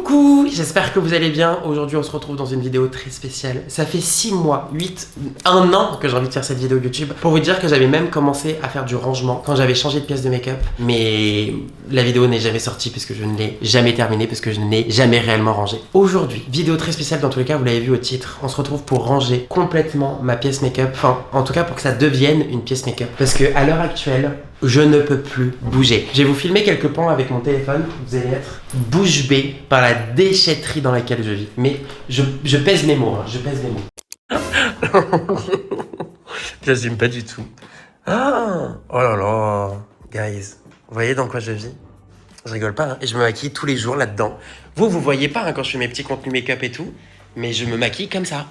Coucou, j'espère que vous allez bien. Aujourd'hui on se retrouve dans une vidéo très spéciale. Ça fait 6 mois, 1 an que j'ai envie de faire cette vidéo YouTube pour vous dire que j'avais même commencé à faire du rangement quand j'avais changé de pièce de make-up. Mais la vidéo n'est jamais sortie parce que je ne l'ai jamais terminée, parce que je ne l'ai jamais réellement rangée. Aujourd'hui, vidéo très spéciale dans tous les cas, vous l'avez vu au titre. On se retrouve pour ranger complètement ma pièce make-up. Enfin, en tout cas pour que ça devienne une pièce make-up. Parce que à l'heure actuelle, je ne peux plus bouger. Je vais vous filmer quelques pans avec mon téléphone. Vous allez être bouche bée par la déchetterie dans laquelle je vis. Mais je pèse mes mots, hein. Je pèse mes mots. J'assume pas du tout. Ah, oh là là, guys. Vous voyez dans quoi je vis? Je rigole pas, hein. Et je me maquille tous les jours là-dedans. Vous voyez pas hein, quand je fais mes petits contenus make-up et tout. Mais je me maquille comme ça.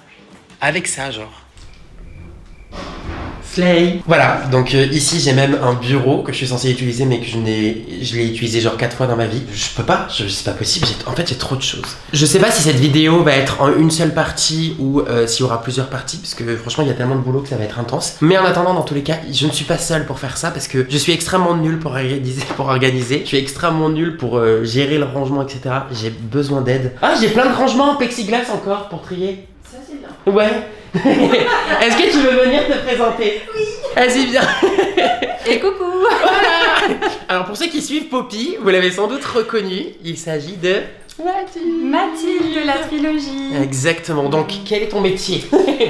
Avec ça, genre. Slay. Voilà, donc ici j'ai même un bureau que je suis censé utiliser mais que je l'ai utilisé genre 4 fois dans ma vie. Je peux pas, c'est pas possible, en fait j'ai trop de choses. Je sais pas si cette vidéo va être en une seule partie ou s'il y aura plusieurs parties parce que franchement il y a tellement de boulot que ça va être intense. Mais en attendant, dans tous les cas, je ne suis pas seule pour faire ça parce que je suis extrêmement nulle pour organiser. Je suis extrêmement nulle pour gérer le rangement, etc. J'ai besoin d'aide. Ah, j'ai plein de rangements en plexiglas encore pour trier. Ça c'est bien. Ouais. Est-ce que tu veux venir te présenter? Oui. Vas-y, viens. Et coucou. Voilà. Alors pour ceux qui suivent Poppy, vous l'avez sans doute reconnu, il s'agit de Mathilde de la trilogie. Exactement, donc quel est ton métier?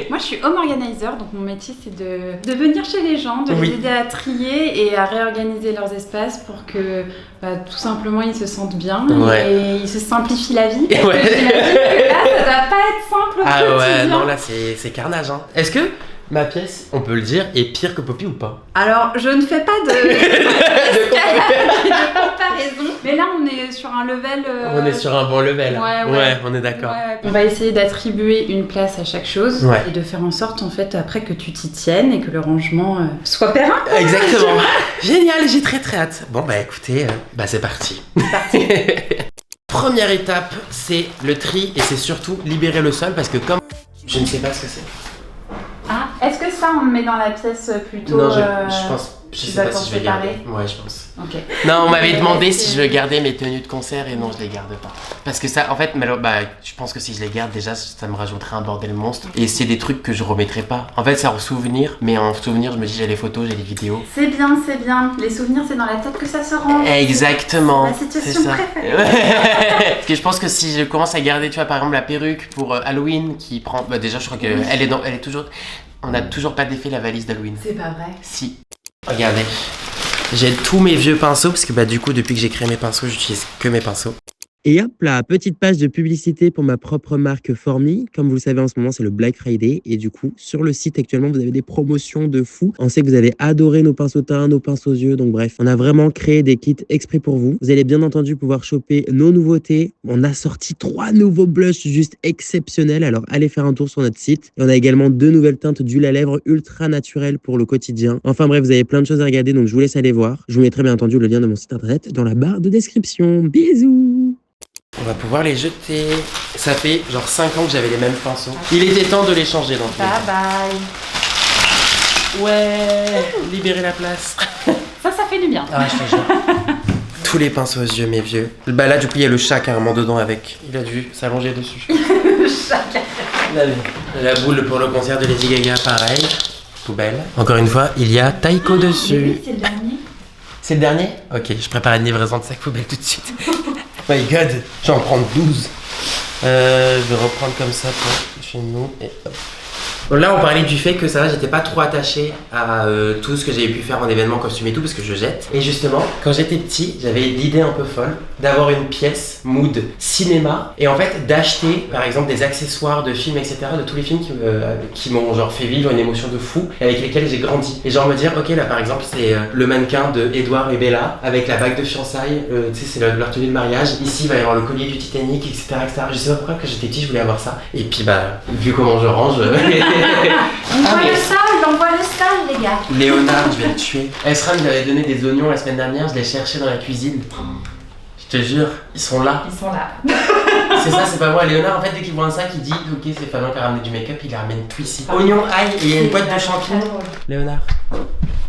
Moi je suis home organizer, donc mon métier c'est de venir chez les gens, de Oui. les aider à trier et à réorganiser leurs espaces pour que tout simplement ils se sentent bien et ils se simplifient la vie. Parce que j'imagine que là ça va pas être simple au Ah quotidien. ouais, non là c'est carnage hein. Est-ce que ma pièce, on peut le dire, est pire que Poppy ou pas? Alors je ne fais pas de comparaison, mais là on est sur un level... On est sur un bon level. Ouais, on est d'accord. Ouais. On va essayer d'attribuer une place à chaque chose et de faire en sorte en fait après que tu t'y tiennes et que le rangement soit périn. Exactement. Génial, j'ai très hâte. Bon bah écoutez, c'est parti. Première étape, c'est le tri et c'est surtout libérer le sol parce que comme je ne sais pas ce que c'est. Ah, est-ce que ça on le met dans la pièce plutôt... Non, je pense... Je sais pas si je vais garder. Ouais, je pense. Ok. Non, on m'avait demandé si je veux garder mes tenues de concert et non, je les garde pas. Parce que ça, en fait, je pense que si je les garde, déjà, ça me rajouterait un bordel monstre. Et c'est des trucs que je remettrai pas. En fait, c'est en souvenir, mais en souvenir, je me dis, j'ai les photos, j'ai les vidéos. C'est bien. Les souvenirs, c'est dans la tête que ça se rend. Exactement. La situation préférée. Parce que je pense que si je commence à garder, tu vois, par exemple, la perruque pour Halloween qui prend... déjà, je crois qu'elle est toujours... On n'a toujours pas défait la valise d'Halloween. C'est pas vrai. Si. Regardez, j'ai tous mes vieux pinceaux parce que du coup depuis que j'ai créé mes pinceaux, j'utilise que mes pinceaux. Et hop là, petite page de publicité pour ma propre marque Formi. Comme vous le savez, en ce moment, c'est le Black Friday. Et du coup, sur le site, actuellement, vous avez des promotions de fou. On sait que vous avez adoré nos pinceaux teints, nos pinceaux aux yeux. Donc bref, on a vraiment créé des kits exprès pour vous. Vous allez bien entendu pouvoir choper nos nouveautés. On a sorti 3 nouveaux blushs juste exceptionnels. Alors allez faire un tour sur notre site. Et on a également 2 nouvelles teintes d'huile à lèvres ultra naturelles pour le quotidien. Enfin bref, vous avez plein de choses à regarder. Donc je vous laisse aller voir. Je vous mettrai bien entendu le lien de mon site internet dans la barre de description. Bisous! On va pouvoir les jeter. Ça fait genre 5 ans que j'avais les mêmes pinceaux. Il était temps de les changer dans tous les cas. Bye. Ouais, libérer la place. Ça fait du bien. Ah, je te jure. Tous les pinceaux aux yeux, mes vieux. Là, du coup, il y a le chat carrément dedans avec. Il a dû s'allonger dessus. Le chat. La boule pour le concert de Lady Gaga, pareil. Poubelle. Encore une fois, il y a Taiko dessus. Mais oui, c'est le dernier. C'est le dernier? Ok, je prépare une livraison de sac poubelle tout de suite. My god, je vais en prendre 12. Je vais reprendre comme ça pour chez nous et hop. Bon, là on parlait du fait que ça va, j'étais pas trop attaché à tout ce que j'avais pu faire en événement costume et tout parce que je jette. Et justement, quand j'étais petit, j'avais l'idée un peu folle d'avoir une pièce mood cinéma et en fait d'acheter par exemple des accessoires de films etc. de tous les films qui m'ont genre fait vivre une émotion de fou et avec lesquels j'ai grandi. Et genre me dire ok là par exemple c'est le mannequin de Edouard et Bella avec la bague de fiançailles, tu sais c'est leur tenue de mariage. Ici il va y avoir le collier du Titanic etc. Je sais pas pourquoi quand j'étais petit je voulais avoir ça. Et puis vu comment je range... On voit le sale, les gars. Léonard, je vais le tuer. Esra nous avait donné des oignons la semaine dernière, je les cherchais dans la cuisine. Je te jure, ils sont là. Ils sont là. C'est ça, c'est pas moi. Léonard, en fait, dès qu'il voit un sac, il dit ok, c'est Fabien qui a ramené du make-up, il les ramène tout ici. Oignon, ail, et il y a une boîte de champignons. Léonard,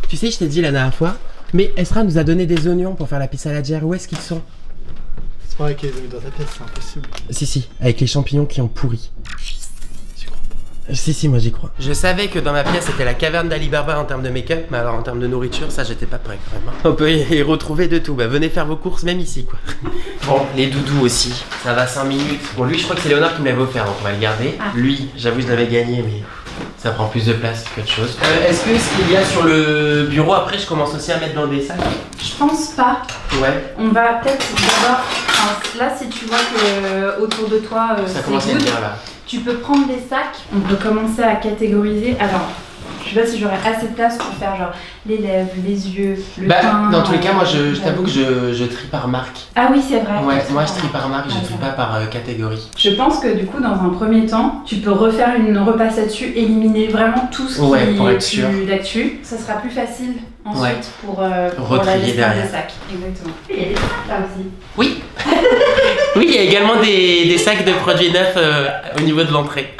tu sais, je t'ai dit la dernière fois, mais Esra nous a donné des oignons pour faire la pizza à la gère. Où est-ce qu'ils sont? Ouais, qu'ils les ont mis dans ta pièce, c'est impossible. Si, avec les champignons qui ont pourri. J'y crois pas. Si, moi j'y crois. Je savais que dans ma pièce c'était la caverne d'Ali Baba en termes de make-up, mais alors en termes de nourriture, ça j'étais pas prêt quand même. On peut y retrouver de tout. Bah venez faire vos courses même ici quoi. Bon, les doudous aussi. Ça va 5 minutes. Bon, lui je crois que c'est Léonard qui me l'avait offert, donc on va le garder. Lui, j'avoue, je l'avais gagné, mais ça prend plus de place qu'autre chose. Est-ce que ce qu'il y a sur le bureau, après je commence aussi à mettre dans des sacs? Je pense pas. Ouais. On va peut-être d'abord. Là, si tu vois que autour de toi, ça commence à être bien là. Tu peux prendre des sacs. On peut commencer à catégoriser. Alors, je sais pas si j'aurai assez de place pour faire genre les lèvres, les yeux, le teint. Dans tous les cas, moi je t'avoue que je trie par marque. Ah oui, c'est vrai. Ouais, moi je trie par marque, je trie pas par catégorie. Je pense que du coup, dans un premier temps, tu peux refaire une repasse là-dessus, éliminer vraiment tout ce qui est plus d'actu. Ça sera plus facile ensuite pour la gestion des sacs. Exactement. Et il y a des sacs là aussi. Oui. Oui, il y a également des sacs de produits neufs au niveau de l'entrée.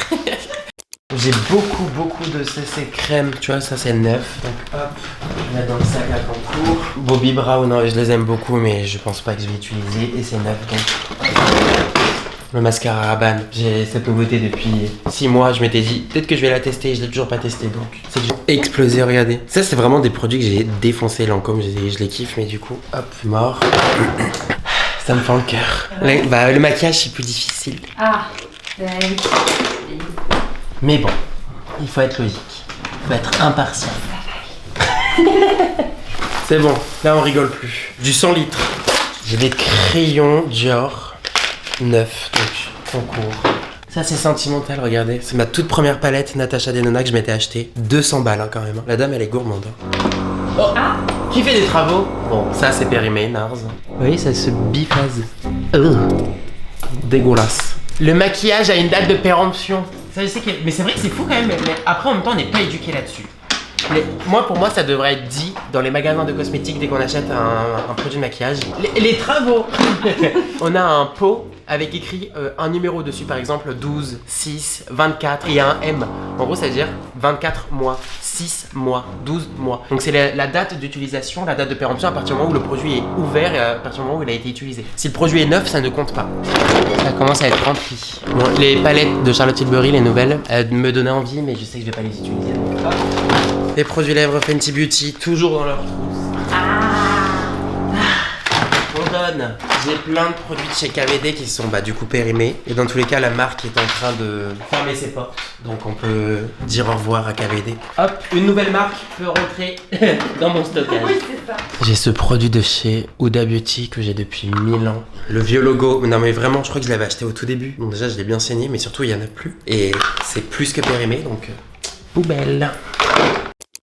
J'ai beaucoup de ces crèmes, tu vois, ça c'est neuf. Donc hop, je vais mettre dans le sac à concours. Bobbi Brown, je les aime beaucoup, mais je pense pas que je vais utiliser et c'est neuf donc. Le mascara Rabanne, j'ai cette nouveauté depuis 6 mois, je m'étais dit peut-être que je vais la tester, je l'ai toujours pas testé donc c'est déjà explosé, regardez. Ça c'est vraiment des produits que j'ai défoncé, Lancôme, je les kiffe mais du coup, hop, mort. Ça me fend le cœur. Le maquillage c'est plus difficile. Ah, oui. Mais bon, il faut être logique, il faut être impartial. C'est bon, là on rigole plus. Du 100 litres. J'ai des crayons Dior neufs, donc concours. Ça c'est sentimental, regardez. C'est ma toute première palette Natasha Denona que je m'étais acheté. 200 balles quand même. La dame elle est gourmande. Oh, qui fait des travaux? Bon, ça c'est périmé, Nars. Vous voyez, ça se biphase. Dégueulasse. Le maquillage a une date de péremption. Ça, je sais que... Mais c'est vrai que c'est fou quand même, mais après en même temps on n'est pas éduqué là-dessus. Pour moi ça devrait être dit dans les magasins de cosmétiques dès qu'on achète un produit de maquillage. Les travaux. On a un pot avec écrit un numéro dessus, par exemple 12, 6, 24 et il y a un M. En gros ça veut dire 24 mois, 6 mois, 12 mois. Donc c'est la date d'utilisation, la date de péremption à partir du moment où le produit est ouvert et à partir du moment où il a été utilisé. Si le produit est neuf, ça ne compte pas. Ça commence à être rempli. Bon, les palettes de Charlotte Tilbury, les nouvelles, elles me donnaient envie mais je sais que je vais pas les utiliser. Donc, les produits lèvres Fenty Beauty, toujours dans leur trousse. On donne. J'ai plein de produits de chez KVD qui sont du coup périmés. Et dans tous les cas, la marque est en train de fermer ses portes. Donc on peut dire au revoir à KVD. Hop, une nouvelle marque peut rentrer dans mon stockage. Oui, c'est ça. J'ai ce produit de chez Huda Beauty que j'ai depuis 1000 ans. Le vieux logo. Non mais vraiment, je crois que je l'avais acheté au tout début. Donc déjà, je l'ai bien saigné, mais surtout, il n'y en a plus. Et c'est plus que périmé, donc poubelle.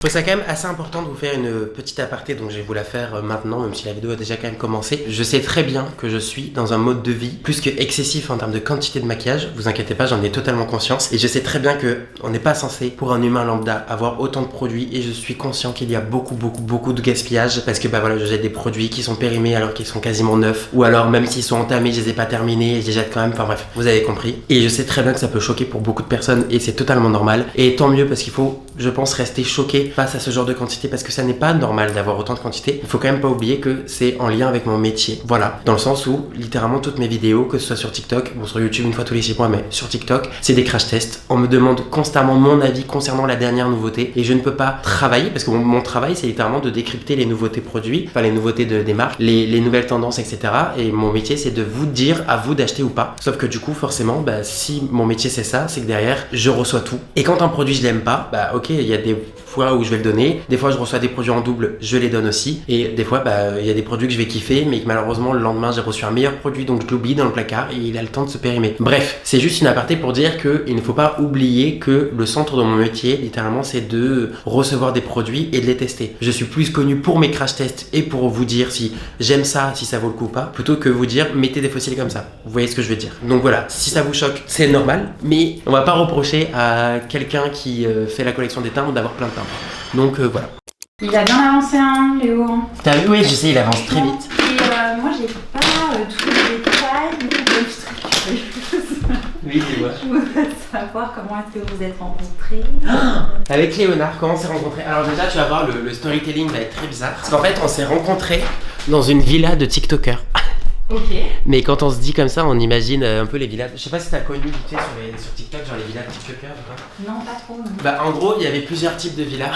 Je trouve ça quand même assez important de vous faire une petite aparté, donc je vais vous la faire maintenant, même si la vidéo a déjà quand même commencé. Je sais très bien que je suis dans un mode de vie plus que excessif en termes de quantité de maquillage, vous inquiétez pas, j'en ai totalement conscience. Et je sais très bien que on n'est pas censé, pour un humain lambda, avoir autant de produits, et je suis conscient qu'il y a beaucoup de gaspillage, parce que voilà, je jette des produits qui sont périmés alors qu'ils sont quasiment neufs, ou alors même s'ils sont entamés, je les ai pas terminés, et je les jette quand même, enfin bref, vous avez compris. Et je sais très bien que ça peut choquer pour beaucoup de personnes, et c'est totalement normal. Et tant mieux, parce qu'il faut, je pense, rester choqué face à ce genre de quantité parce que ça n'est pas normal d'avoir autant de quantité. Il faut quand même pas oublier que c'est en lien avec mon métier. Voilà, dans le sens où littéralement toutes mes vidéos, que ce soit sur TikTok, bon sur YouTube une fois tous les 6 mois, mais sur TikTok, c'est des crash tests. On me demande constamment mon avis concernant la dernière nouveauté et je ne peux pas travailler parce que mon travail c'est littéralement de décrypter les nouveautés produits, enfin les nouveautés des marques, les nouvelles tendances, etc. Et mon métier c'est de vous dire à vous d'acheter ou pas. Sauf que du coup forcément, si mon métier c'est ça, c'est que derrière je reçois tout. Et quand un produit je l'aime pas, ok, il y a des fois où je vais le donner, des fois je reçois des produits en double, je les donne aussi, et des fois il y a des produits que je vais kiffer mais que malheureusement le lendemain j'ai reçu un meilleur produit donc je l'oublie dans le placard et il a le temps de se périmer. Bref, c'est juste une aparté pour dire qu'il ne faut pas oublier que le centre de mon métier littéralement c'est de recevoir des produits et de les tester. Je suis plus connu pour mes crash tests et pour vous dire si j'aime ça, si ça vaut le coup ou pas, plutôt que vous dire mettez des fossiles comme ça. Vous voyez ce que je veux dire. Donc voilà, si ça vous choque, c'est normal, mais on va pas reprocher à quelqu'un qui fait la collection des timbres d'avoir plein de timbres. Donc voilà. Il a bien avancé, hein, Léo. T'as vu? Oui, je sais, il avance très vite. Et moi, j'ai pas tous les détails. Oui, tu vois. Je voudrais savoir comment est-ce que vous êtes rencontrés. Avec Léonard, comment on s'est rencontrés? Alors déjà, tu vas voir, le storytelling va être très bizarre. Parce qu'en fait, on s'est rencontrés dans une villa de TikTokers. Ok. Mais quand on se dit comme ça, on imagine un peu les villas. Je sais pas si t'as connu vite fait sur TikTok, genre les villas TikTokers ou quoi. Non, pas trop. Non. Bah en gros, il y avait plusieurs types de villas.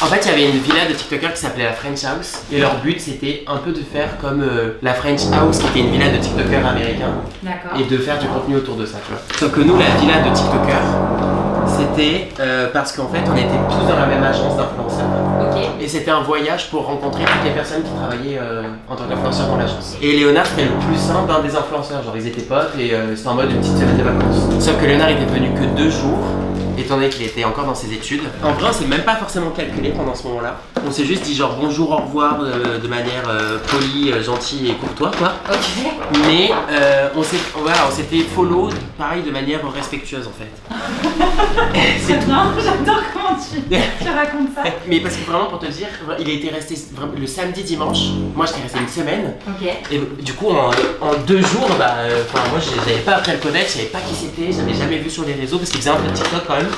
En fait, il y avait une villa de TikTokers qui s'appelait la French House. Et leur but, c'était un peu de faire comme la French House, qui était une villa de TikTokers américains. D'accord. Et de faire du contenu autour de ça, tu vois. Sauf que nous, la villa de TikTokers, c'était parce qu'en fait, on était tous dans la même agence d'influenceurs. Ok. Et c'était un voyage pour rencontrer toutes les personnes qui travaillaient en tant qu'influenceurs dans l'agence. Et Léonard, c'était le plus simple d'un des influenceurs. Genre, ils étaient potes et c'était en mode une petite semaine de vacances. Sauf que Léonard était venu que 2 jours, étant donné qu'il était encore dans ses études. En vrai, on s'est même pas forcément calculé pendant ce moment-là. On s'est juste dit genre bonjour, au revoir de manière polie, gentille et courtois, quoi. Ok. Mais on s'était follow, pareil, de manière respectueuse en fait. C'est tout. J'adore comment tu racontes ça. Mais parce que vraiment, pour te dire, il a été resté le samedi, dimanche. Moi, j'étais resté une semaine. Ok. Et du coup, en 2 jours, moi, j'avais pas appris à le connaître, je savais pas qui c'était, je l'avais jamais vu sur les réseaux parce qu'il faisait un peu de TikTok quand même.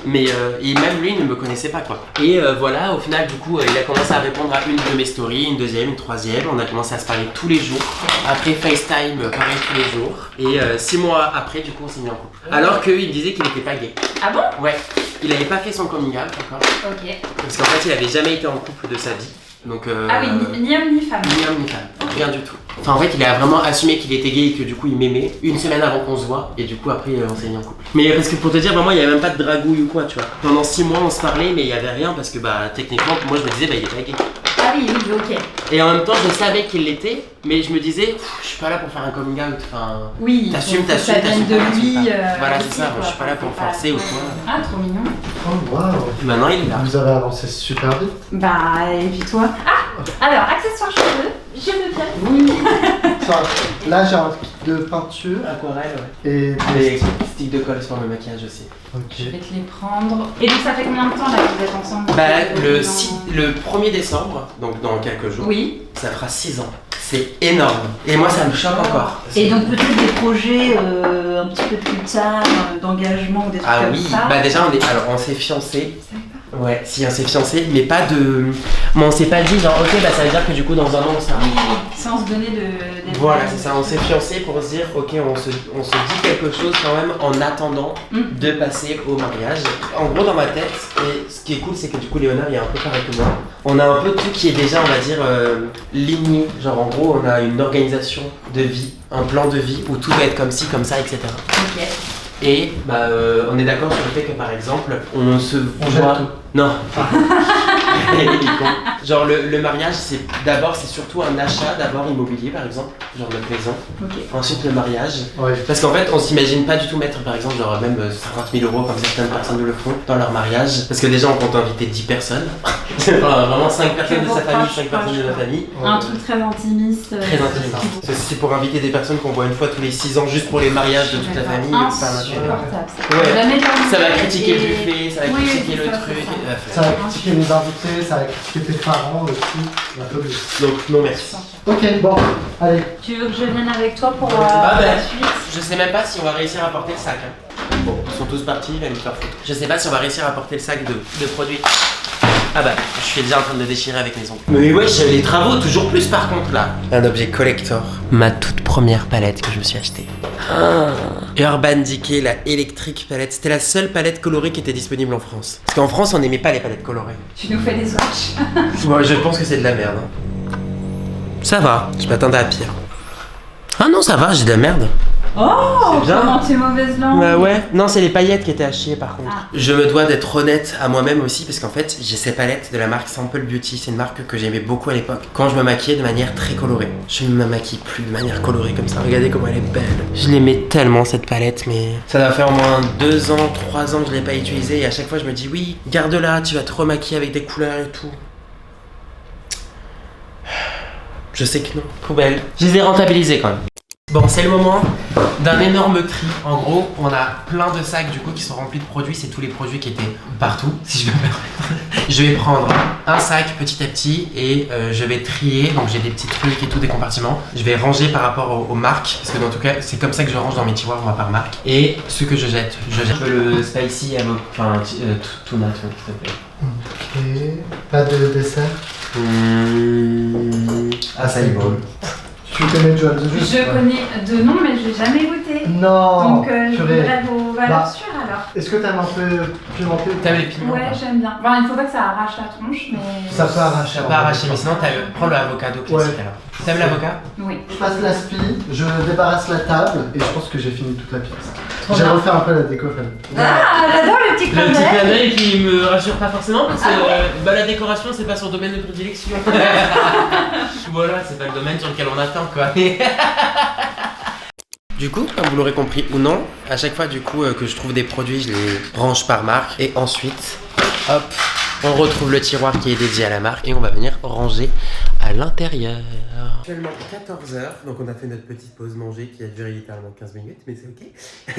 Mais et même lui, il ne me connaissait pas, quoi. Et voilà, au final, du coup, il a commencé à répondre à une de mes stories, une deuxième, une troisième. On a commencé à se parler tous les jours. Après FaceTime, pareil tous les jours. Et 6 mois après, du coup, on s'est mis en couple. Alors qu'il disait qu'il était pas gay. Ah bon? Ouais. Il avait pas fait son coming out encore. Ok. Parce qu'en fait, il avait jamais été en couple de sa vie. Donc, ah oui, ni homme ni femme. Ni homme ni femme, rien du tout. Enfin, en fait, il a vraiment assumé qu'il était gay et que du coup il m'aimait une semaine avant qu'on se voit. Et du coup, après, on s'est mis en couple. Mais parce que pour te dire, vraiment, il y avait même pas de dragouille ou quoi, tu vois. Pendant 6 mois, on se parlait, mais il y avait rien parce que, techniquement, moi je me disais, il est pas gay. Ah oui, ok. Et en même temps, je savais qu'il l'était, mais je me disais, je suis pas là pour faire un coming out. Enfin, oui, t'assumes ça vient de lui. Voilà, c'est ça, je suis pas là pour forcer ou quoi. Ah, trop mignon. Oh waouh. Et maintenant, il est là. Vous avez avancé super vite. Bah, et puis toi. Ah, alors, accessoires cheveux, je veux bien. Oui. Là, j'ai un kit de peinture. Aquarelle, ouais. Et des sticks de colle pour le maquillage aussi. Je vais te les prendre. Et donc, ça fait combien de temps là que vous êtes ensemble? Le 1er décembre, donc dans quelques jours, oui. Ça fera 6 ans. C'est énorme. Et moi, ça me choque encore. Et donc peut-être des projets un petit peu plus tard, d'engagement ou des trucs comme ça. Ah oui, déjà on s'est fiancés. Ouais, si on s'est fiancés, mais pas de... Mais on s'est pas dit genre ok, ça veut dire que du coup dans un an on s'arrête. Oui, sans se donner de... Voilà, c'est ça, on s'est fiancés pour se dire ok, on se dit quelque chose quand même en attendant de passer au mariage. En gros dans ma tête, et ce qui est cool c'est que du coup Léonard il est un peu pareil que moi. On a un peu tout qui est déjà on va dire ligné, genre en gros on a une organisation de vie, un plan de vie où tout va être comme ci, comme ça, etc. Ok. Et on est d'accord sur le fait que par exemple on se voit... Non. Genre le mariage c'est surtout un achat d'abord immobilier par exemple, genre notre maison. Okay. Ensuite le mariage. Ouais. Parce qu'en fait on s'imagine pas du tout mettre par exemple genre même 50 000 € comme certaines personnes le font dans leur mariage. Parce que déjà on compte inviter 10 personnes. Vraiment 5 personnes de sa famille, 5 personnes de notre famille. Un truc très intimiste. Très intimiste. C'est pour inviter des personnes qu'on voit une fois tous les 6 ans juste pour les mariages de toute la famille. Ouais. Ça va critiquer le buffet, ça va critiquer le truc. Ça va critiquer les invités, ça va critiquer tes parents aussi. Donc non merci. Ok, bon, allez. Tu veux que je vienne avec toi pour la suite? Je sais même pas si on va réussir à porter le sac. Bon, ils sont tous partis, il va nous faire foutre. Je sais pas si on va réussir à porter le sac de produits. Ah je suis déjà en train de le déchirer avec mes ongles. Mais wesh, les travaux, toujours plus par contre là. Un objet collector. Ma toute première palette que je me suis achetée. Urban Decay, la électrique palette. C'était la seule palette colorée qui était disponible en France. Parce qu'en France, on n'aimait pas les palettes colorées. Tu nous fais des swatchs? Bon, je pense que c'est de la merde. Ça va, je m'attendais à pire. Ah non, ça va, j'ai de la merde. Oh, comment t'es mauvaise langue. Bah ouais, non c'est les paillettes qui étaient à chier par contre. Je me dois d'être honnête à moi-même aussi parce qu'en fait j'ai ces palettes de la marque Sample Beauty, c'est une marque que j'aimais beaucoup à l'époque. Quand je me maquillais de manière très colorée. Je ne me maquille plus de manière colorée comme ça, regardez comment elle est belle. Je l'aimais tellement cette palette mais ça doit faire au moins 2 ans, 3 ans que je l'ai pas utilisée et à chaque fois je me dis oui, garde-la, tu vas te remaquiller avec des couleurs et tout. Je sais que non, poubelle. Je les ai rentabilisés quand même. Bon, c'est le moment d'un énorme tri. En gros, on a plein de sacs du coup qui sont remplis de produits. C'est tous les produits qui étaient partout, si je peux me permettre. Je vais prendre un sac petit à petit et je vais trier. Donc j'ai des petits trucs et tout, des compartiments. Je vais ranger par rapport aux marques. Parce que dans tout cas, c'est comme ça que je range dans mes tiroirs, moi par marque. Et ce que je jette, le spicy tuna, s'il te plaît. Ok. Pas de dessert. Acai bowl. Tu connais Johan the Juice? Je connais de nom, mais je l'ai jamais goûté. Non. Donc je voudrais vos valeurs sûres alors. Est-ce que t'aimes un peu pimenté? T'aimes les piments? Ouais, j'aime bien. Bon, il faut pas que ça arrache la tronche, mais... Ça peut arracher. Ça peut arracher, mais sinon prends le avocado classique alors. T'aimes l'avocat? Oui. Je passe la spie, je débarrasse la table et je pense que j'ai fini toute la pièce. J'ai refait un peu la déco famille. Ah, j'adore le petit clin Le petit d'œil. clin d'œil qui me rassure pas forcément parce que la décoration c'est pas son domaine de prédilection. Voilà, c'est pas le domaine sur lequel on attend quoi. Du coup, comme vous l'aurez compris ou non, à chaque fois du coup que je trouve des produits, je les range par marque et ensuite, hop, on retrouve le tiroir qui est dédié à la marque et on va venir ranger à l'intérieur. Actuellement 14h, donc on a fait notre petite pause manger qui a duré littéralement 15 minutes, mais c'est ok.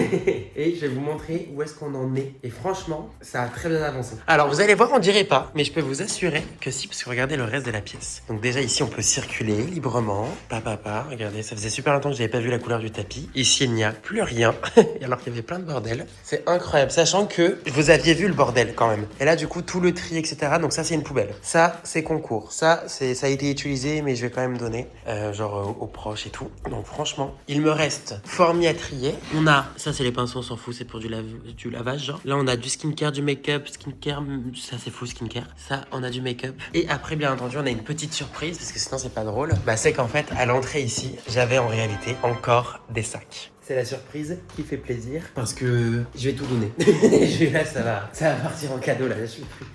Et je vais vous montrer où est-ce qu'on en est. Et franchement, ça a très bien avancé. Alors vous allez voir, on dirait pas, mais je peux vous assurer que si, parce que regardez le reste de la pièce. Donc déjà ici, on peut circuler librement. Regardez, ça faisait super longtemps que j'avais pas vu la couleur du tapis. Ici, il n'y a plus rien, alors qu'il y avait plein de bordel. C'est incroyable, sachant que vous aviez vu le bordel quand même. Et là, du coup, tout le tri, etc. Donc ça, c'est une poubelle. Ça, c'est concours. Ça a été utilisé, mais je vais quand même donner, genre aux proches et tout. Donc franchement, il me reste Formi à trier. On a, ça c'est les pinceaux, on s'en fout, c'est pour du lavage, genre. Là, on a du skincare, du make-up, skincare, ça c'est fou, skincare. Ça, on a du make-up. Et après, bien entendu, on a une petite surprise, parce que sinon c'est pas drôle. Bah, c'est qu'en fait, à l'entrée ici, j'avais en réalité encore des sacs. C'est la surprise qui fait plaisir parce que je vais tout donner. Là, ça va partir en cadeau là.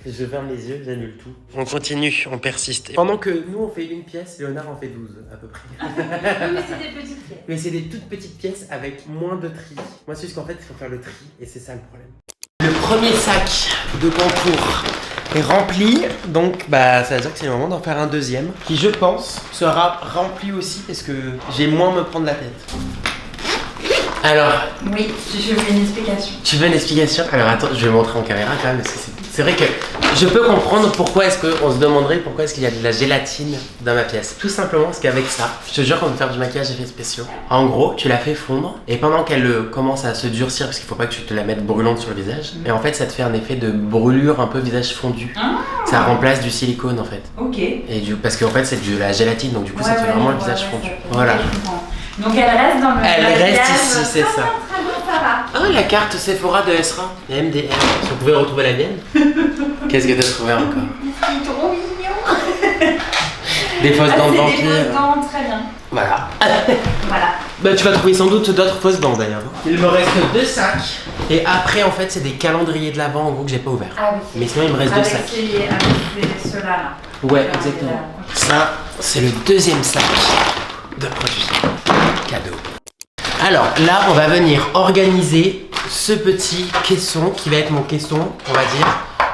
Je ferme les yeux, j'annule tout. On continue, on persiste. Pendant que nous on fait une pièce, Léonard en fait 12 à peu près. Mais c'est des petites pièces. Mais c'est des toutes petites pièces avec moins de tri. Moi, c'est juste qu'en fait, il faut faire le tri et c'est ça le problème. Le premier sac de concours est rempli, donc bah ça veut dire que c'est le moment d'en faire un deuxième qui, je pense, sera rempli aussi parce que j'ai moins me prendre la tête. Alors... Oui, je veux une explication. Tu veux une explication? Alors attends, je vais montrer en caméra quand même, parce que c'est vrai que je peux comprendre pourquoi est-ce qu'on se demanderait pourquoi est-ce qu'il y a de la gélatine dans ma pièce. Tout simplement parce qu'avec ça, je te jure qu'on peut faire du maquillage effets spéciaux. En gros, tu la fais fondre et pendant qu'elle commence à se durcir, parce qu'il faut pas que tu te la mettes brûlante sur le visage, et en fait ça te fait un effet de brûlure un peu visage fondu. Ça remplace du silicone en fait. Ok. Et parce qu'en fait c'est de la gélatine, donc du coup ça te fait vraiment le visage fondu. Voilà. Donc elle reste dans le... Elle reste ici, c'est ça. Très bon, ça va. Ah, la carte Sephora de Esra, la MDR. Si on pouvait retrouver la mienne. Qu'est-ce que t'as trouvé encore? C'est trop mignon. Des fausses dents de vampire. Des fausses dents, très bien. Voilà. Voilà. Bah tu vas trouver sans doute d'autres fausses dents d'ailleurs. Il me reste 2 sacs. Et après en fait c'est des calendriers de l'Avent en gros que j'ai pas ouvert. Ah oui. Mais sinon il me reste 2 sacs. Avec ceux-là là. Ouais, exactement. Ça, c'est le deuxième sac de produits cadeaux. Alors là, on va venir organiser ce petit caisson qui va être mon caisson, on va dire,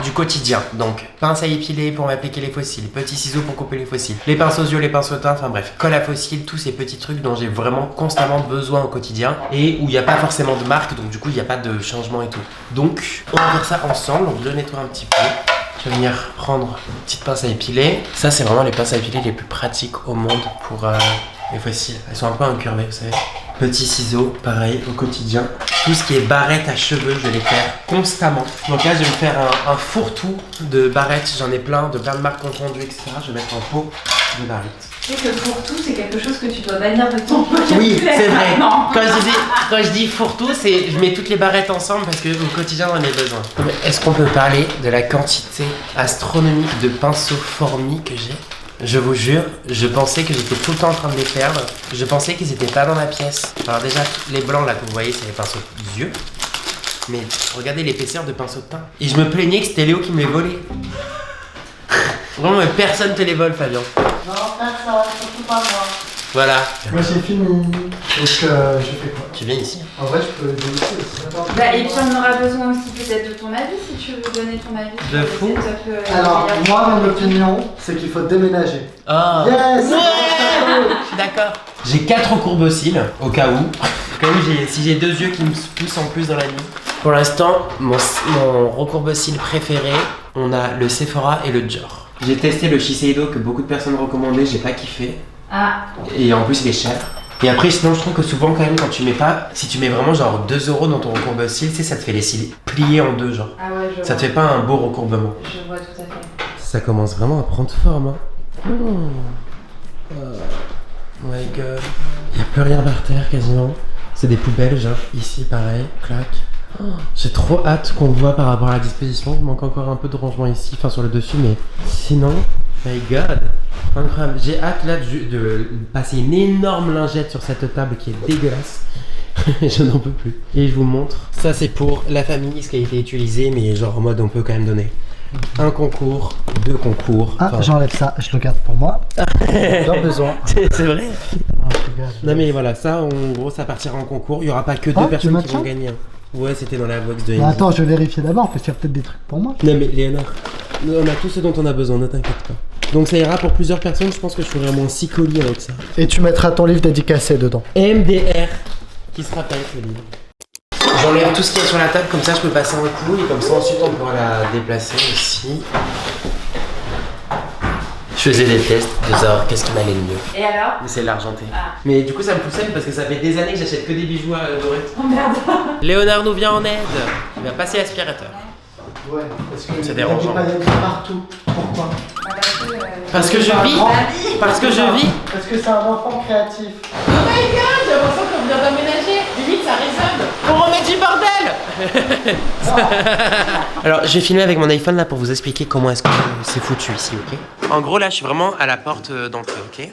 du quotidien. Donc, pince à épiler pour m'appliquer les fossiles, petits ciseaux pour couper les fossiles, les pinceaux aux yeux, les pinceaux teints, enfin bref, colle à fossiles, tous ces petits trucs dont j'ai vraiment constamment besoin au quotidien et où il n'y a pas forcément de marque, donc du coup, il n'y a pas de changement et tout. Donc, on va faire ça ensemble, donc je nettoie un petit peu. Je vais venir prendre une petite pince à épiler. Ça, c'est vraiment les pinces à épiler les plus pratiques au monde pour les fossiles. Elles sont un peu incurvées, vous savez. Petits ciseaux, pareil, au quotidien. Tout ce qui est barrettes à cheveux, je vais les faire constamment. Donc là, je vais me faire un fourre-tout de barrettes. J'en ai plein de marques confondues, etc. Je vais mettre un pot de barrettes. Tu sais que fourre-tout, c'est quelque chose que tu dois bannir de ton vocabulaire. Oui, c'est vrai. Non. Quand je dis fourre-tout, c'est je mets toutes les barrettes ensemble parce que au quotidien, j'en ai besoin. Est-ce qu'on peut parler de la quantité astronomique de pinceaux Formi que j'ai? Je vous jure, je pensais que j'étais tout le temps en train de les perdre. Je pensais qu'ils étaient pas dans la pièce. Alors déjà, les blancs là que vous voyez, c'est les pinceaux d'yeux. Mais regardez l'épaisseur de pinceaux de teint. Et je me plaignais que c'était Léo qui me les volait. Vraiment, mais personne te les vole, Fabien. Non, personne, surtout pas moi. Voilà. Moi j'ai fini. Donc je fais quoi? Tu viens ici. En vrai, je peux aider aussi. Bah, et puis on aura besoin aussi peut-être de ton avis si tu veux donner ton avis. De fou. Alors, moi, mon opinion, c'est qu'il faut déménager. Oh. Yes! Ouais. Je suis d'accord. J'ai 4 recourbe-cils, au cas où. Au cas où si j'ai 2 yeux qui me poussent en plus dans la nuit. Pour l'instant, mon recourbe-cils préféré, on a le Sephora et le Dior. J'ai testé le Shiseido que beaucoup de personnes recommandaient, j'ai pas kiffé. Ah. Et en plus il est cher. Et après sinon je trouve que souvent quand même quand tu mets pas, si tu mets vraiment genre 2 € dans ton recourbe-cils, tu sais ça te fait les cils pliés en deux genre. Ah ouais, ça te fait pas un beau recourbement. Je vois tout à fait. Ça commence vraiment à prendre forme hein. Oh my god. Il n'y a plus rien par terre quasiment. C'est des poubelles, genre ici pareil, clac. Oh, j'ai trop hâte qu'on voit par rapport à la disposition. Il manque encore un peu de rangement ici, enfin sur le dessus, mais sinon, my god, incroyable. J'ai hâte là de passer une énorme lingette sur cette table qui est dégueulasse. Je n'en peux plus. Et je vous montre. Ça c'est pour la famille, ce qui a été utilisé, mais genre en mode on peut quand même donner. Un concours, 2 concours. Ah, j'enlève ça, je le garde pour moi. J'ai besoin. C'est vrai. Non mais voilà, ça en gros ça partira en concours. Il n'y aura pas que 2 personnes qui vont gagner. Ouais, c'était dans la box de Andy. Attends, je vais vérifier d'abord parce qu'il y a peut-être des trucs pour moi. Non mais Léonard, on a tout ce dont on a besoin, ne t'inquiète pas. Donc ça ira pour plusieurs personnes, je pense que je ferai au moins 6 colis avec ça. Et tu mettras ton livre dédicacé dedans. MDR, qui sera pas avec le livre. J'enlève tout ce qu'il y a sur la table, comme ça je peux passer un coup et comme ça ensuite on pourra la déplacer aussi. Je faisais des tests de savoir qu'est-ce qui m'allait le mieux. Et alors? Mais c'est l'argenté. Ah. Mais du coup ça me poussait parce que ça fait des années que j'achète que des bijoux dorés. Oh merde. Léonard nous vient en aide. Il va passer l'aspirateur. Ouais, parce que c'est dérangeant. Il y a des paillettes partout. Pourquoi? Parce que je vis. Parce que je vis. Parce que c'est un enfant créatif. Oh my god, j'ai l'impression qu'on vient d'aménager. Limite ça résonne. Pour remettre du bordel. Alors j'ai filmé avec mon iPhone là pour vous expliquer comment est-ce que c'est foutu ici, ok? En gros là je suis vraiment à la porte d'entrée, ok?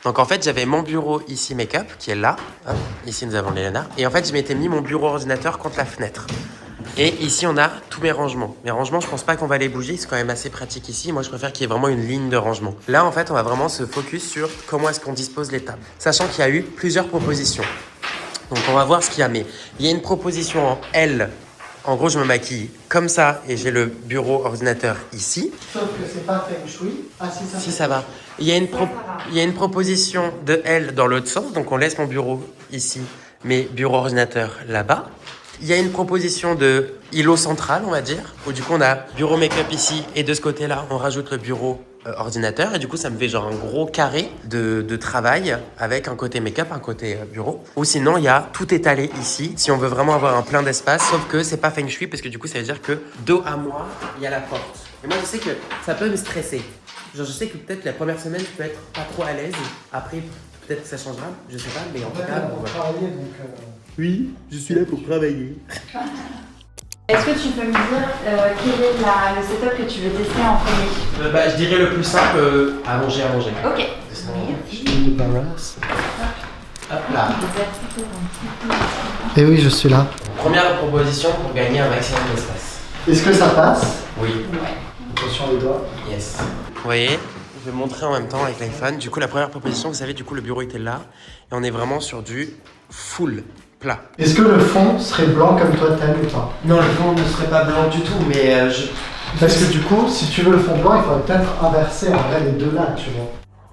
Donc en fait j'avais mon bureau ici make-up qui est là. Hop, ici nous avons Léonard. Et en fait je m'étais mis mon bureau ordinateur contre la fenêtre. Et ici on a tous mes rangements. Mes rangements je pense pas qu'on va les bouger, c'est quand même assez pratique ici. Moi je préfère qu'il y ait vraiment une ligne de rangement. Là en fait on va vraiment se focus sur comment est-ce qu'on dispose les tables. Sachant qu'il y a eu plusieurs propositions. Donc on va voir ce qu'il y a. Mais il y a une proposition en L. En gros je me maquille comme ça et j'ai le bureau ordinateur ici. Sauf que c'est pas feng shui. Ah si ça. Si ça va. Il y a une proposition de L dans l'autre sens. Donc on laisse mon bureau ici, mes bureaux ordinateurs là-bas. Il y a une proposition de îlot central, on va dire, où du coup on a bureau make-up ici et de ce côté-là, on rajoute le bureau ordinateur et du coup ça me fait genre un gros carré de travail avec un côté make-up, un côté bureau. Ou sinon il y a tout étalé ici si on veut vraiment avoir un plein d'espace, sauf que c'est pas feng shui parce que du coup ça veut dire que dos à moi, il y a la porte. Et moi je sais que ça peut me stresser. Genre je sais que peut-être la première semaine je peux être pas trop à l'aise, après peut-être que ça changera, je sais pas, mais en tout cas... On va travailler donc... Oui, je suis là pour travailler. Est-ce que tu peux me dire quel est le setup que tu veux tester en premier? Je dirais le plus simple, allonger. Ok. Hop là. Et oui, je suis là. Première proposition pour gagner un maximum d'espace. Est-ce que ça passe? Oui. Ouais. Attention les doigts. Yes. Vous voyez, je vais montrer en même temps avec l'iPhone. Du coup, la première proposition, vous savez, du coup, le bureau était là. Et on est vraiment sur du full plat. Est-ce que le fond serait blanc comme toi t'aimes ou pas? Non, le fond ne serait pas blanc du tout, mais Parce que du coup, si tu veux le fond blanc, il faudrait peut-être inverser en vrai les deux là, tu vois.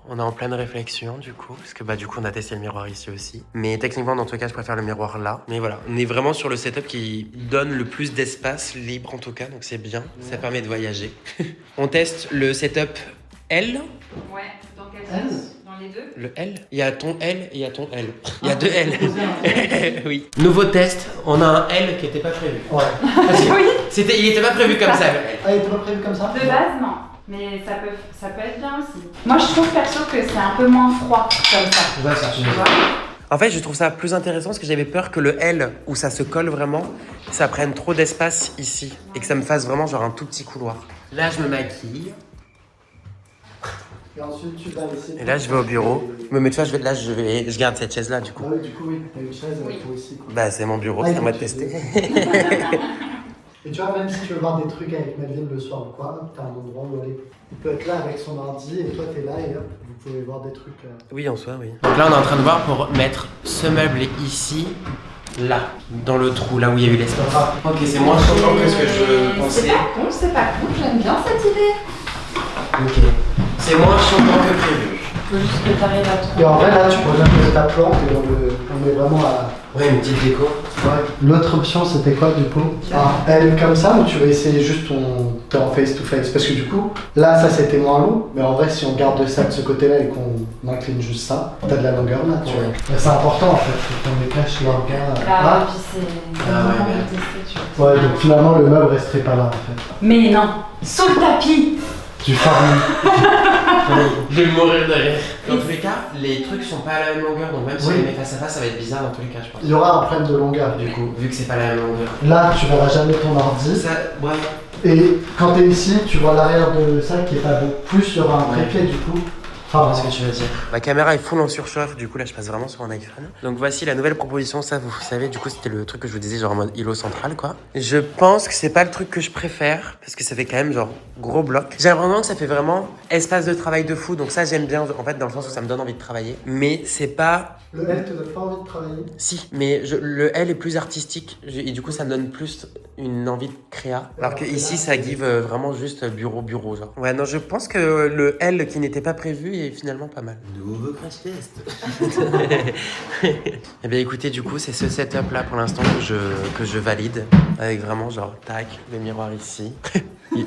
On est en pleine réflexion du coup, parce que du coup on a testé le miroir ici aussi. Mais techniquement dans tous les cas je préfère le miroir là. Mais voilà, on est vraiment sur le setup qui donne le plus d'espace libre en tout cas, donc c'est bien, ça permet de voyager. On teste le setup L. Ouais, dans quel sens? Dans les deux? Le L. Il y a ton L et il y a ton L. Il y a deux L. Oui. Nouveau test, on a un L qui n'était pas prévu. Ouais. Oui. Il n'était pas prévu comme ça le L. Ah, il était pas prévu comme ça? De base non. Mais ça peut être bien aussi. Moi je trouve perso que c'est un peu moins froid comme ça. Ouais, ça, tu vois. En fait, je trouve ça plus intéressant parce que j'avais peur que le L, où ça se colle vraiment, ça prenne trop d'espace ici et que ça me fasse vraiment genre un tout petit couloir. Là, je me maquille. Et ensuite, tu vas laisser. Et là, je vais au bureau. Mais tu vois, je garde cette chaise-là du coup. Ah oui, du coup, oui, t'as une chaise avec toi aussi. Quoi. Bah, c'est mon bureau, c'est à moi de tester. Et tu vois, même si tu veux voir des trucs avec Madeleine le soir ou quoi, t'as un endroit où aller. Il peut être là avec son ordi et toi t'es là et hop, vous pouvez voir des trucs. Oui, en soi, oui. Donc là, on est en train de voir pour mettre ce meuble ici, là, dans le trou, là où il y a eu l'espace. Ok, c'est moins choquant que ce que je pensais. C'est pas con, j'aime bien cette idée. Ok. C'est moins choquant que prévu. Faut juste que t'arrives à trouver. Et en vrai, là, tu pourrais même mettre ta plante et on est vraiment à. Ouais, une petite déco. Ouais. L'autre option, c'était quoi du coup? Un L comme ça ou tu vas essayer juste t'es en face to face? Parce que du coup, là, ça c'était moins long, mais en vrai, si on garde ça de ce côté-là et qu'on incline juste ça, t'as de la longueur là, tu vois. C'est important en fait, faut qu'on décache l'organe. Là, puis c'est important de tester, tu vois. Ouais, donc finalement, le meuble resterait pas là en fait. Mais non, sous le tapis. Du farming. Je vais mourir de rire. Dans tous les cas, les trucs sont pas à la même longueur, donc même si on les met face à face, ça va être bizarre dans tous les cas, je pense. Il y aura un problème de longueur. Du coup, vu que c'est pas la même longueur. Là, tu verras jamais ton ordi. Ça, ouais. Et quand t'es ici, tu vois l'arrière de ça qui est pas beau. Plus il y aura un trépied du coup. Je vois ce que tu veux dire. Ma caméra est full en surchauffe, du coup là je passe vraiment sur un iPhone. Donc voici la nouvelle proposition, ça vous savez, du coup c'était le truc que je vous disais, genre en mode îlot central quoi. Je pense que c'est pas le truc que je préfère, parce que ça fait quand même genre gros bloc. J'ai l'impression que ça fait vraiment espace de travail de fou, donc ça j'aime bien en fait dans le sens où ça me donne envie de travailler. Mais c'est pas... Le L te donne pas envie de travailler? Si, mais le L est plus artistique, et du coup ça me donne plus une envie de créa. Alors que ici ça give vraiment juste bureau genre. Ouais non, je pense que le L qui n'était pas prévu est finalement pas mal. Nouveau crash test. Eh bien écoutez, du coup c'est ce setup là pour l'instant que je valide. Avec vraiment genre tac, le miroir ici.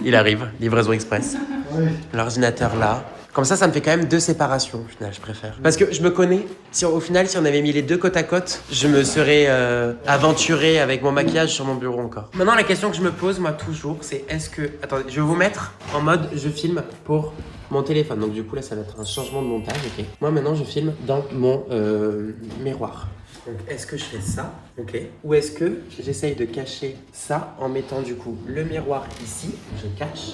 Il arrive, livraison express. Oui. L'ordinateur là. Comme ça me fait quand même 2 séparations, au final, je préfère. Parce que je me connais, au final, si on avait mis les 2 côte à côte, je me serais aventuré avec mon maquillage sur mon bureau encore. Maintenant, la question que je me pose, moi, toujours, c'est est-ce que... Attendez, je vais vous mettre en mode je filme pour mon téléphone. Donc du coup, là, ça va être un changement de montage, ok. Moi, maintenant, je filme dans mon miroir. Donc, est-ce que je fais ça, ok, ou est-ce que j'essaye de cacher ça en mettant, du coup, le miroir ici, je cache.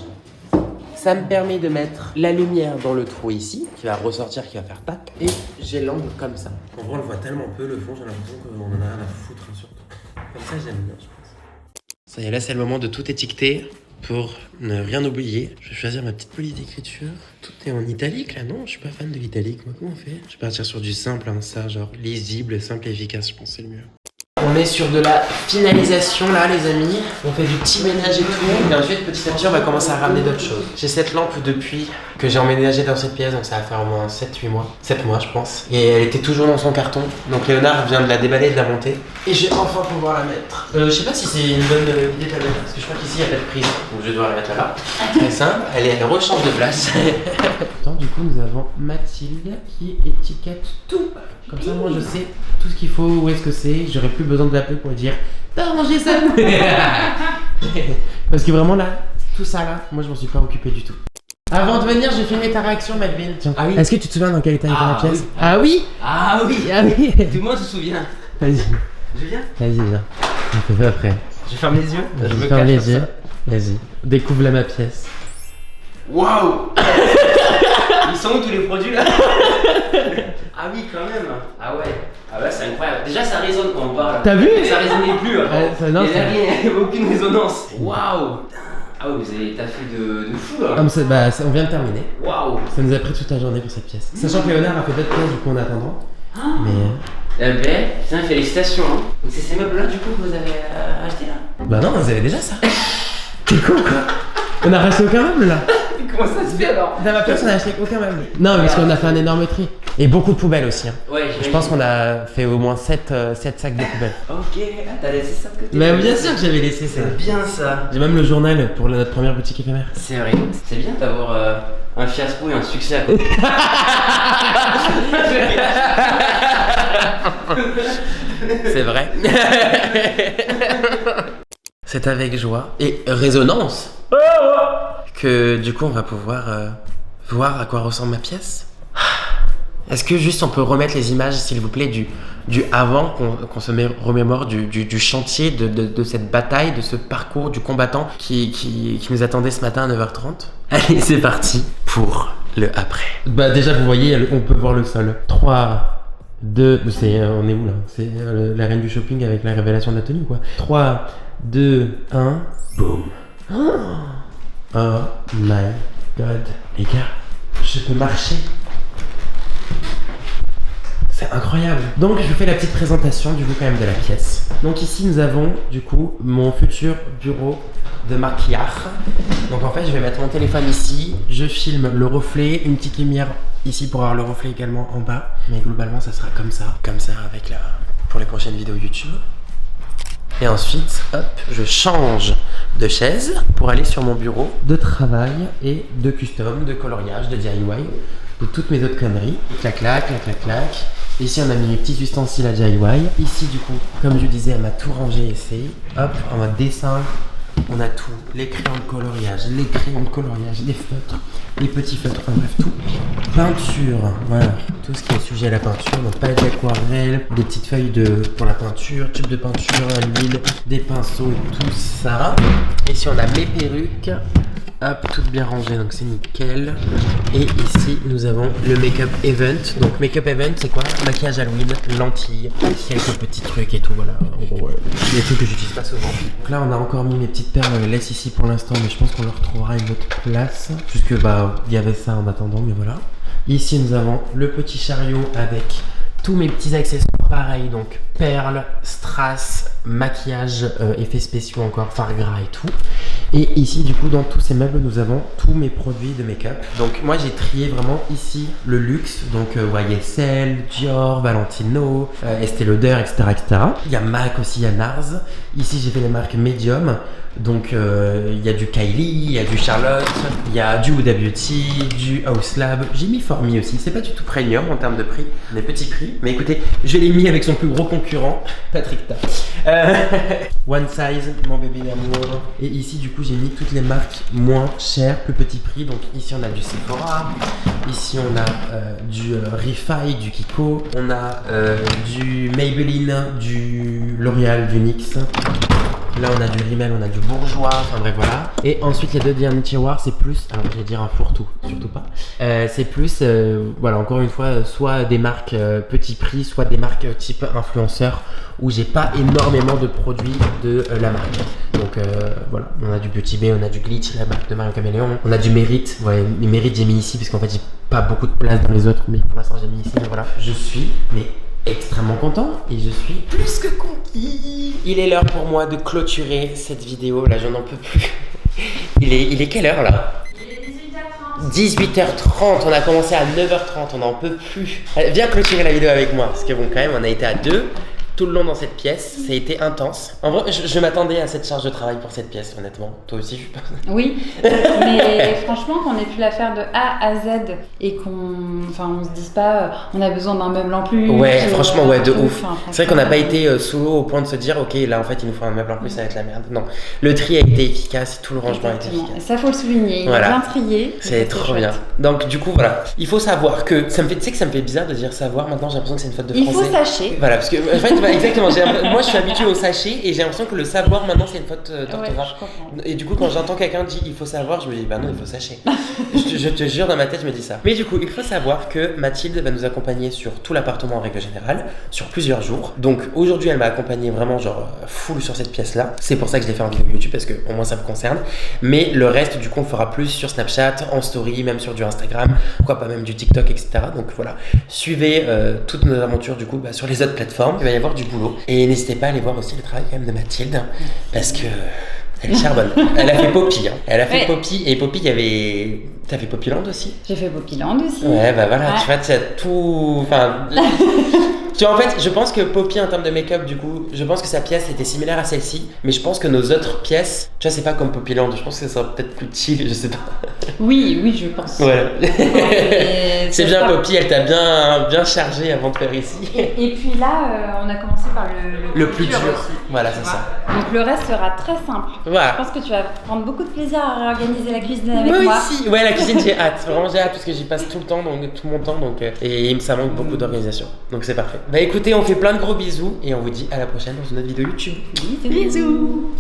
Ça me permet de mettre la lumière dans le trou ici, qui va ressortir, qui va faire tac, et j'ai l'angle comme ça. En vrai, on le voit tellement peu le fond, j'ai l'impression qu'on en a rien à foutre surtout. Comme ça, j'aime bien, je pense. Ça y est, là, c'est le moment de tout étiqueter pour ne rien oublier. Je vais choisir ma petite police d'écriture. Tout est en italique, là, non? Je suis pas fan de l'italique, moi, comment on fait? Je vais partir sur du simple, hein, ça, genre lisible, simple et efficace, je pense que c'est le mieux. On est sur de la finalisation là les amis, on fait du petit ménage et tout, et ensuite petit à petit on va commencer à ramener d'autres choses. J'ai cette lampe depuis que j'ai emménagé dans cette pièce, donc ça va faire au moins 7 mois je pense. Et elle était toujours dans son carton, donc Léonard vient de la déballer et de la monter. Et je vais enfin pouvoir la mettre. Je sais pas si c'est une bonne idée de la mettre, parce que je crois qu'ici il n'y a pas de prise, donc je vais devoir la mettre là. Très simple, elle rechange de place. Du coup nous avons Mathilde qui étiquette tout. Comme ça moi je sais tout ce qu'il faut, où est-ce que c'est, j'aurais plus besoin de l'appeler pour lui dire t'as rangé ça. Parce que vraiment là, tout ça là, moi je m'en suis pas occupé du tout. Avant de venir, j'ai filmé ta réaction, Melvin. Ah oui. Est-ce que tu te souviens dans quel état était la pièce? Oui. Ah oui. Ah oui. Ah oui. Tout le monde se souvient. Vas-y. Je viens. Vas-y, viens. On fait après. Je ferme les yeux. Je me ferme cache les comme yeux. ça. Vas-y. Découvre-la ma pièce. Waouh. Ils sont où tous les produits là? Ah oui, quand même. Ah ouais. Ah ouais, c'est incroyable. Déjà, ça résonne quand on parle. T'as vu? Ça résonnait plus. ça, non, il n'y a rien, aucune résonance. Waouh. Ah ouais, vous avez taffé de fou là. Ah, mais on vient de terminer. Waouh. Ça nous a pris toute la journée pour cette pièce. Sachant que Léonard a fait d'autres pièces du coup en attendant. Mais. Eh ben, putain, félicitations. Hein. Donc c'est ces meubles là du coup que vous avez acheté là? Bah non, vous avez déjà ça. T'es con quoi? On a racheté aucun meuble là. Comment ça se fait alors? Dans ma pièce on a acheté aucun meuble. Non, mais parce qu'on a fait un énorme tri. Et beaucoup de poubelles aussi. Hein. Ouais, je pense qu'on a fait au moins 7 sacs de poubelles. Ok, t'as laissé ça de côté? Mais bien sûr que j'avais laissé ça. C'est bien ça. J'ai même le journal pour notre première boutique éphémère. C'est vrai. C'est bien d'avoir un fiasco et un succès à côté. C'est vrai. C'est avec joie et résonance que du coup on va pouvoir voir à quoi ressemble ma pièce. Est-ce que juste on peut remettre les images s'il vous plaît du avant qu'on se remémore du chantier, de cette bataille, de ce parcours du combattant qui nous attendait ce matin à 9h30. Allez c'est parti pour le après. Bah déjà vous voyez on peut voir le sol. 3, 2, on est où là? C'est la reine du shopping avec la révélation de la tenue quoi. 3, 2, 1, boum. Oh my god. Les gars, je peux marcher. C'est incroyable. Donc je vous fais la petite présentation du coup quand même de la pièce. Donc ici nous avons du coup mon futur bureau de maquillage. Donc en fait je vais mettre mon téléphone ici, je filme le reflet, une petite lumière ici pour avoir le reflet également en bas. Mais globalement ça sera comme ça avec pour les prochaines vidéos YouTube. Et ensuite, hop, je change de chaise pour aller sur mon bureau de travail et de custom, de coloriage, de DIY, de toutes mes autres conneries. Clac, clac, clac, clac, clac. Ici, on a mis mes petits ustensiles à DIY. Ici, du coup, comme je disais, elle m'a tout rangé et c'est hop, en mode dessin, on a tout, les crayons de coloriage, les feutres, les petits feutres, enfin bref, tout. Peinture, voilà, tout ce qui est sujet à la peinture, donc palette d'aquarelle, des petites feuilles pour la peinture, tubes de peinture à l'huile, des pinceaux et tout ça. Et ici on a mes perruques. Hop, toutes bien rangées, donc c'est nickel. Et ici, nous avons le Make-up Event. Donc, Make-up Event, c'est quoi? Maquillage Halloween, lentilles, quelques petits trucs et tout, voilà. En gros, des trucs que j'utilise pas souvent. Donc là, on a encore mis mes petites perles laisse ici pour l'instant, mais je pense qu'on le retrouvera à une autre place. Puisque, bah, il y avait ça en attendant, mais voilà. Ici, nous avons le petit chariot avec tous mes petits accessoires, pareil, donc perles, strass, maquillage, effets spéciaux encore, fard gras et tout. Et ici, du coup, dans tous ces meubles, nous avons tous mes produits de make-up. Donc moi, j'ai trié vraiment ici le luxe. Donc YSL, Dior, Valentino, Estée Lauder, etc., etc. Il y a MAC aussi, il y a NARS. Ici, j'ai fait les marques Medium. Donc il y a du Kylie, il y a du Charlotte, il y a du Huda Beauty, du House Lab. J'ai mis Formi aussi. C'est pas du tout premium en termes de prix, des petits prix. Mais écoutez, je l'ai mis avec son plus gros concurrent, Patrick Ta. One Size, mon bébé d'amour. Et ici, du coup, j'ai mis toutes les marques moins chères, plus petit prix. Donc ici, on a du Sephora. Ici, on a du Refi, du Kiko. On a du Maybelline, du L'Oréal, du NYX. Là, on a du Rimmel, on a du Bourjois, enfin bref, voilà. Et ensuite, les deux derniers tiroirs, c'est plus, alors je vais dire un fourre-tout, surtout pas. C'est plus, voilà, encore une fois, soit des marques petit prix, soit des marques type influenceur, où j'ai pas énormément de produits de la marque. Donc voilà, on a du Beauty Bay, on a du Glitch, la marque de Marion Caméléon. On a du Mérite, ouais, les Mérites j'ai mis ici, parce qu'en fait, j'ai pas beaucoup de place dans les autres, mais pour l'instant, j'ai mis ici, mais voilà. Je suis, mais extrêmement content et je suis plus que conquis. Il est l'heure pour moi de clôturer cette vidéo, là j'en en peux plus. Il est quelle heure là? Il est 18h30, on a commencé à 9h30, on n'en peut plus. Allez, viens clôturer la vidéo avec moi, parce que bon quand même on a été à deux tout le long dans cette pièce, ça a été intense. En vrai, je m'attendais à cette charge de travail pour cette pièce, honnêtement. Toi aussi, je pense. Oui, mais franchement, qu'on ait pu la faire de A à Z et on se dise pas, on a besoin d'un meuble en plus. Ouais, franchement, ouais, de ouf. C'est vrai qu'on n'a pas été sous l'eau au point de se dire, ok, là en fait, il nous faut un meuble en plus, ça va être la merde. Non, le tri a été efficace, tout le rangement a été efficace. Ça, faut le souligner. Voilà. Il a bien trié. C'est trop bien. Donc, du coup, voilà. Il faut savoir que ça me fait bizarre de dire savoir. Maintenant, j'ai l'impression que c'est une faute de français. Il faut sachez. Voilà, parce que en fait, exactement. Moi, je suis habitué au sachet et j'ai l'impression que le savoir maintenant c'est une faute d'orthographe. Ouais, et du coup, quand j'entends quelqu'un dire il faut savoir, je me dis bah non, il faut sachet. je te jure, dans ma tête, je me dis ça. Mais du coup, il faut savoir que Mathilde va nous accompagner sur tout l'appartement en règle générale, sur plusieurs jours. Donc aujourd'hui, elle m'a accompagné vraiment genre full sur cette pièce-là. C'est pour ça que je l'ai fait en vidéo YouTube parce que au moins ça me concerne. Mais le reste, du coup, on fera plus sur Snapchat, en story, même sur du Instagram, pourquoi pas même du TikTok, etc. Donc voilà, suivez toutes nos aventures du coup sur les autres plateformes. Il va y avoir du boulot. Et n'hésitez pas à aller voir aussi le travail quand même de Mathilde parce que elle charbonne. Elle a fait Poppy. Hein. Elle a fait Poppy et Poppy, il y avait. T'as fait Poppyland aussi? J'ai fait Poppyland aussi. Ouais, bah voilà, tu vois, tu as tout. Enfin. Tu vois, en fait, je pense que Poppy, en termes de make-up, du coup, je pense que sa pièce était similaire à celle-ci, mais je pense que nos autres pièces, tu vois, c'est pas comme Poppyland. Je pense que ça sera peut-être plus chill, je sais pas. Oui, je pense. Ouais. C'est bien, Poppy, elle t'a bien chargé avant de faire ici. Et puis là, on a commencé par le plus dur. Aussi, voilà, c'est ça. Donc le reste sera très simple. Voilà. Je pense que tu vas prendre beaucoup de plaisir à réorganiser la cuisine avec moi. Moi aussi. Ouais, la cuisine, j'ai hâte. Vraiment, j'ai hâte parce que j'y passe tout mon temps, donc et ça manque beaucoup d'organisation. Donc c'est parfait. Bah écoutez, on fait plein de gros bisous et on vous dit à la prochaine dans une autre vidéo YouTube. Bisous.